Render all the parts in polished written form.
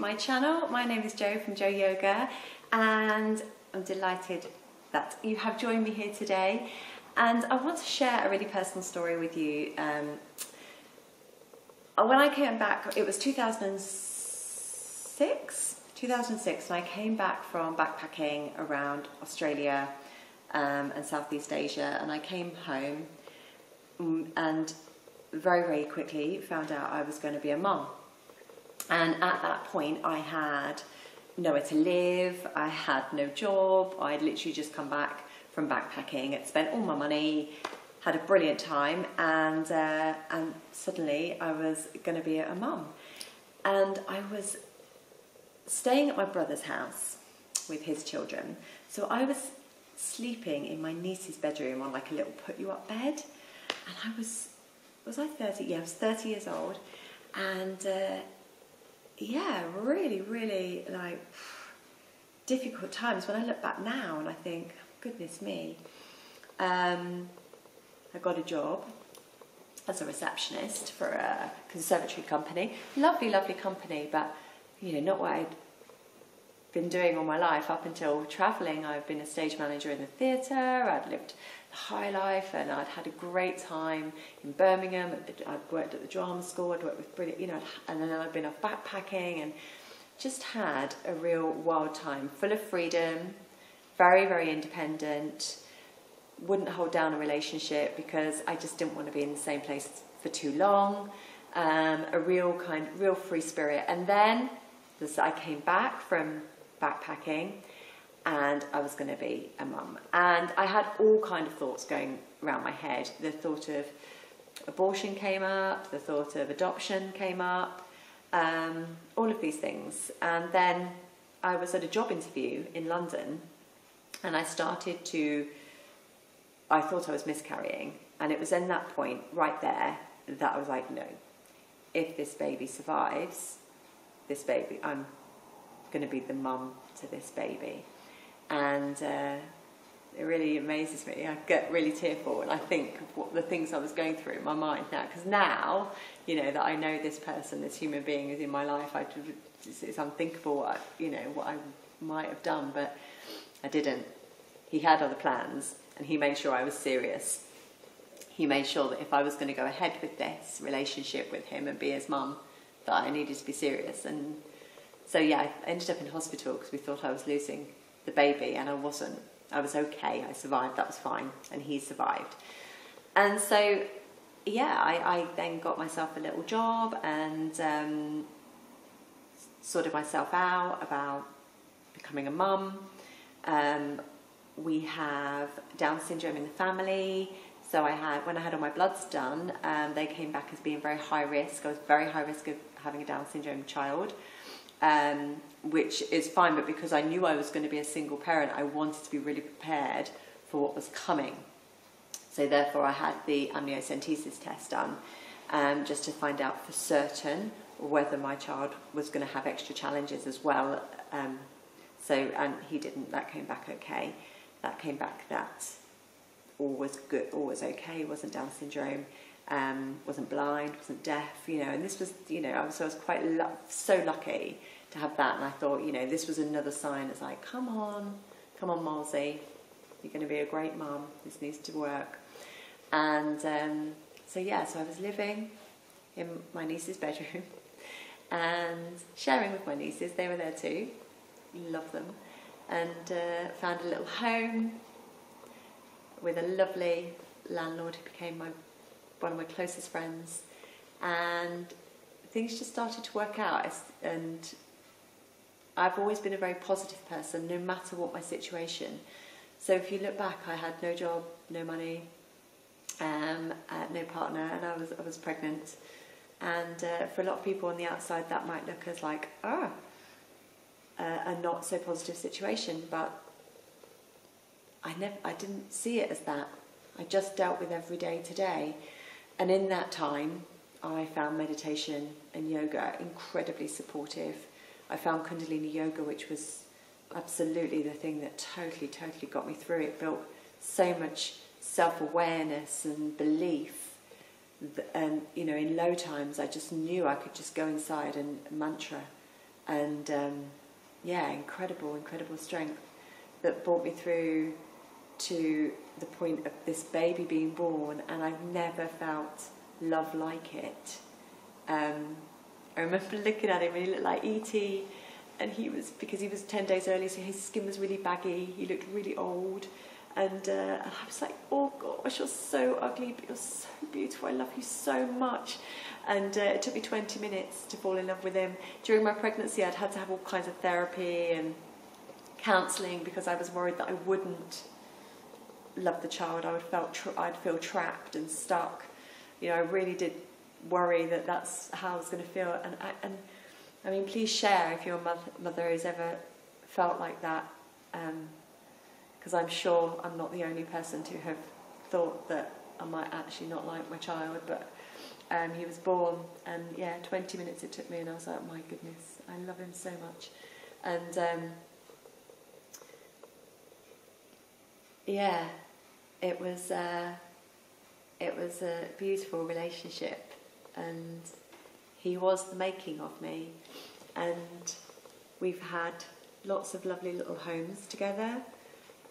my channel. My name is Jo from Jo Yoga, and I'm delighted that you have joined me here today. And I want to share a really personal story with you. When I came back, it was 2006, and I came back from backpacking around Australia and Southeast Asia, and I came home and very, very quickly found out I was going to be a mum. And at that point I had nowhere to live, I had no job, I'd literally just come back from backpacking, had spent all my money, had a brilliant time, and suddenly I was going to be a mum. And I was staying at my brother's house with his children, so I was sleeping in my niece's bedroom on like a little put-you-up bed, and I was I 30? Yeah, I was 30 years old, and yeah, really, really like difficult times. When I look back now and I think, goodness me, I got a job as a receptionist for a conservatory company. Lovely, lovely company, but you know, not what I'd been doing all my life up until travelling. I've been a stage manager in the theatre, I'd lived the high life, and I'd had a great time in Birmingham. I'd worked at the drama school, I'd worked with brilliant, you know, and then I'd been off backpacking and just had a real wild time, full of freedom, very, very independent, wouldn't hold down a relationship because I just didn't want to be in the same place for too long, a real free spirit. And then I came back from backpacking and I was going to be a mum, and I had all kind of thoughts going around my head. The thought of abortion came up, the thought of adoption came up, all of these things. And then I was at a job interview in London, and I thought I was miscarrying, and it was in that point right there that I was like, no, if this baby survives, I'm going to be the mum to this baby. And it really amazes me. I get really tearful and I think of what the things I was going through in my mind now, because now, you know, that I know this person, this human being is in my life, it's unthinkable what I might have done, but I didn't. He had other plans, and he made sure I was serious. He made sure that if I was going to go ahead with this relationship with him and be his mum, that I needed to be serious. And so yeah, I ended up in hospital because we thought I was losing the baby, and I wasn't. I was okay, I survived, that was fine, and he survived. And so yeah, I then got myself a little job and sorted myself out about becoming a mum. We have Down syndrome in the family, so when I had all my bloods done, they came back as being very high risk. I was very high risk of having a Down syndrome child, which is fine, but because I knew I was going to be a single parent, I wanted to be really prepared for what was coming. So therefore I had the amniocentesis test done, just to find out for certain whether my child was going to have extra challenges as well. And he didn't. That came back okay. That came back that all was good, all was okay. Wasn't Down syndrome, wasn't blind, wasn't deaf, you know. And this was, you know, I was quite so lucky to have that. And I thought, you know, this was another sign. It's like, come on, Molsey, you're going to be a great mum. This needs to work. And so yeah, so I was living in my niece's bedroom and sharing with my nieces. They were there too. Love them. And found a little home with a lovely landlord who became one of my closest friends, and things just started to work out. And I've always been a very positive person, no matter what my situation. So if you look back, I had no job, no money, no partner, and I was pregnant. And for a lot of people on the outside, that might look as like, a not so positive situation, but I didn't see it as that. I just dealt with every day today. And in that time, I found meditation and yoga incredibly supportive. I found Kundalini Yoga, which was absolutely the thing that totally got me through. It built so much self-awareness and belief. And, you know, in low times, I just knew I could just go inside and mantra and yeah, incredible strength that brought me through to the point of this baby being born, and I've never felt love like it. I remember looking at him and he looked like E.T., and because he was 10 days early, so his skin was really baggy, he looked really old, and I was like, oh gosh, you're so ugly, but you're so beautiful, I love you so much. And it took me 20 minutes to fall in love with him. During my pregnancy, I'd had to have all kinds of therapy and counselling because I was worried that I wouldn't love the child. I'd feel trapped and stuck. You know, I really did worry that that's how I was going to feel. And I mean, please share if your mother has ever felt like that, because I'm sure I'm not the only person to have thought that I might actually not like my child. But he was born, and yeah, 20 minutes it took me, and I was like, oh my goodness, I love him so much. And yeah, it was a beautiful relationship, and he was the making of me. And we've had lots of lovely little homes together.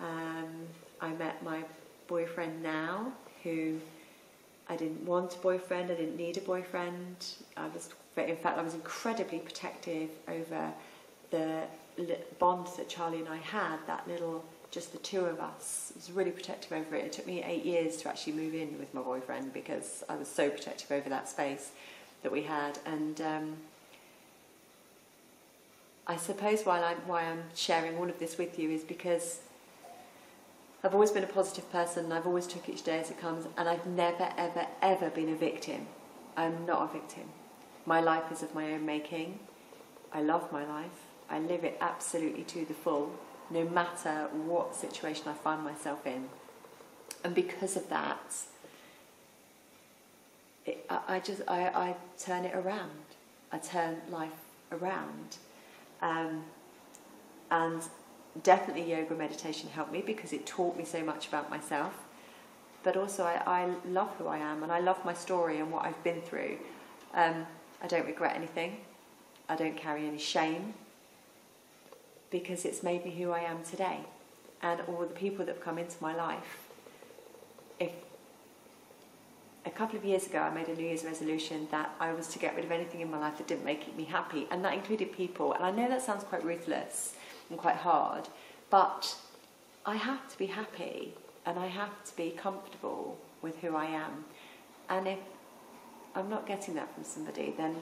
I met my boyfriend now, who I didn't want a boyfriend, I didn't need a boyfriend. In fact, I was incredibly protective over the bond that Charlie and I had, just the two of us. I was really protective over it. It took me 8 years to actually move in with my boyfriend because I was so protective over that space that we had. And I suppose why I'm sharing all of this with you is because I've always been a positive person, and I've always took each day as it comes, and I've never, ever, ever been a victim. I'm not a victim. My life is of my own making. I love my life. I live it absolutely to the full, no matter what situation I find myself in. And because of that, I turn it around. I turn life around. And definitely yoga meditation helped me because it taught me so much about myself. But also I love who I am, and I love my story and what I've been through. I don't regret anything. I don't carry any shame, because it's made me who I am today. And all the people that have come into my life. If a couple of years ago I made a New Year's resolution that I was to get rid of anything in my life that didn't make me happy, and that included people. And I know that sounds quite ruthless and quite hard, but I have to be happy and I have to be comfortable with who I am. And if I'm not getting that from somebody, then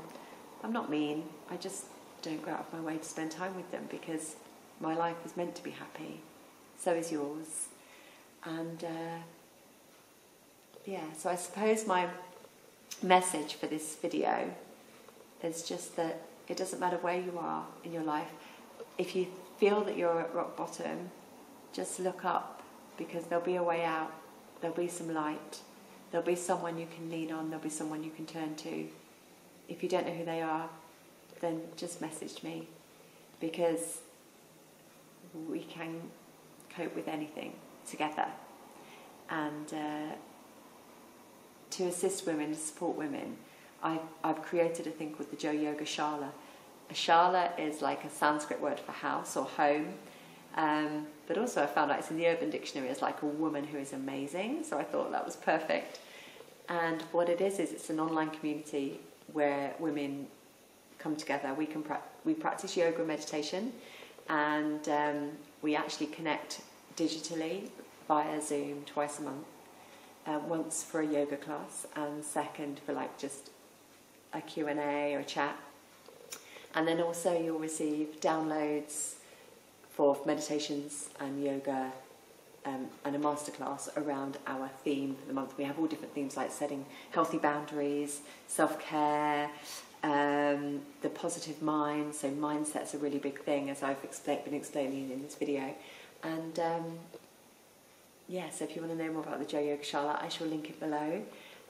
I'm not mean. I just don't go out of my way to spend time with them, because my life is meant to be happy. So is yours. And yeah, so I suppose my message for this video is just that it doesn't matter where you are in your life. If you feel that you're at rock bottom, just look up, because there'll be a way out. There'll be some light. There'll be someone you can lean on. There'll be someone you can turn to. If you don't know who they are, then just message me, because we can cope with anything together. And to assist women, to support women, I've created a thing called the Jo Yoga Shala. A shala is like a Sanskrit word for house or home, but also I found out it's in the Urban Dictionary as like a woman who is amazing, so I thought that was perfect. And what it is it's an online community where women come together. We practice yoga and meditation, and we actually connect digitally via Zoom twice a month. Once for a yoga class, and second for like just a Q&A or a chat. And then also you'll receive downloads for meditations and yoga, and a masterclass around our theme for the month. We have all different themes like setting healthy boundaries, self-care, the positive mind. So mindset's a really big thing, as I've been explaining in this video. And yeah, so if you want to know more about the Jo Yoga Shala, I shall link it below,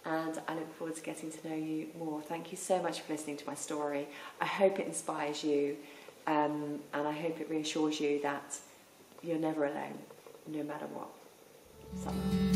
and I look forward to getting to know you more. Thank you so much for listening to my story. I hope it inspires you, and I hope it reassures you that you're never alone, no matter what. So.